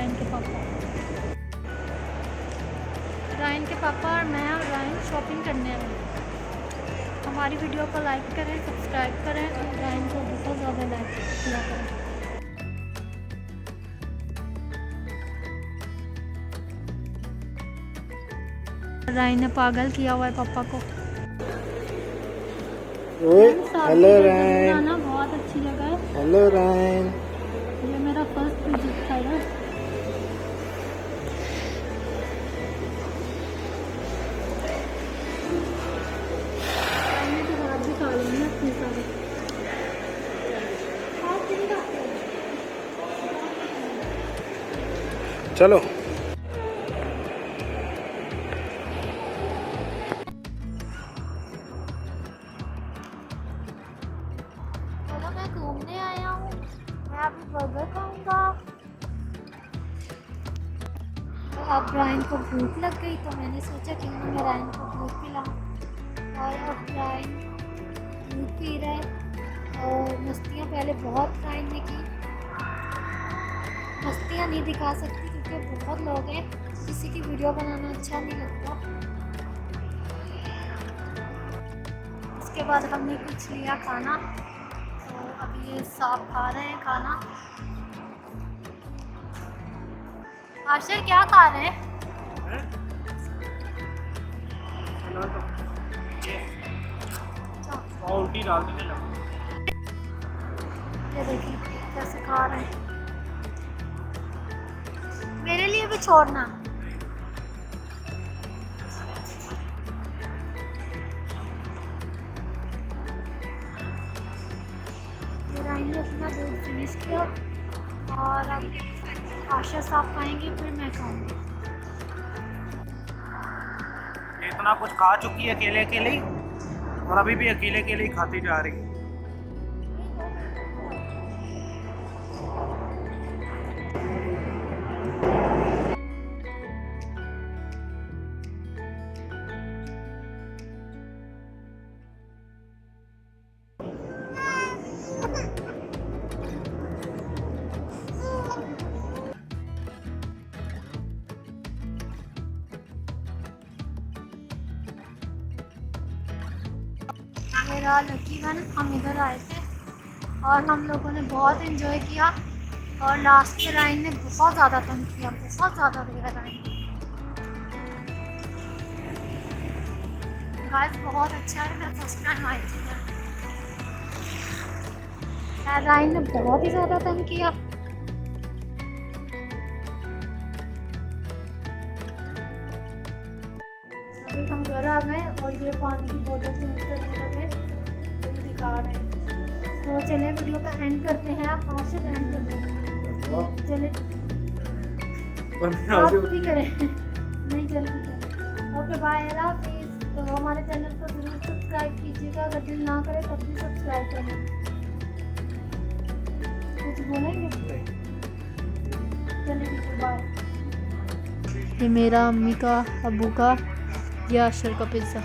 Ryan के पापा और मैं और रायन शॉपिंग करने आए हैं। हमारी वीडियो को लाइक करें, सब्सक्राइब करें और रायन को बहुत ज़्यादा लाइक किया करें। रायन ने पागल किया हुआ है पापा को। हेलो रायन, बहुत अच्छी जगह है। हेलो रायन, ये मेरा फर्स्ट विजिट था यार। चलो मैं घूमने आया हूँ। मैं अभी बर्गर खाऊंगा। तो अब रायन को भूख लग गई तो मैंने सोचा कि मैं रायन को दूध पिलाऊं। और अब रायन दूध पी रहा है और मस्तियाँ पहले बहुत रायन ने की। मस्तियाँ नहीं दिखा सकती क्योंकि बहुत लोग हैं, किसी की वीडियो बनाना अच्छा नहीं लगता। उसके बाद हमने कुछ लिया खाना, तो अभी ये साफ खा रहे हैं खाना। आशिर क्या खा रहे हैं? उल्टी डाल देने लगा। ये देखिए कैसे खा रहे हैं। मेरे लिए भी छोड़ना। रायन ने अपना दूध फिनिश किया और अब आशा साफ खाएंगे, फिर मैं खाऊंगी। इतना कुछ खा चुकी है अकेले अकेले ही, और अभी भी अकेले अकेले ही खाती जा रही है। मेरा लकी वन, हम इधर आए थे और हम लोगों ने बहुत एंजॉय किया और लास्ट में रायन ने बहुत ज़्यादा तंग किया, बहुत ज़्यादा रोया रायन। गाइस बहुत अच्छा है, मैं फर्स्ट टाइम आई थी इधर। रायन ने बहुत ही ज़्यादा तंग किया। अभी हम घर आ गए और ये पानी की बोतल यूज करने लगे, दिखा रहे हैं। तो चले वीडियो का एंड करते हैं। आप कहाँ से एंड करते हैं? चले आप भी करें। नहीं जल्दी करें। ओके बाय, अल्लाह हाफिज़। तो हमारे चैनल को जरूर सब्सक्राइब कीजिएगा, अगर दिल ना करे तब भी सब्सक्राइब करना। कुछ बोलेंगे? चलिए बाय। ये मेरा अम्मी का, अब्बू का, या आशर का पिज़्ज़ा।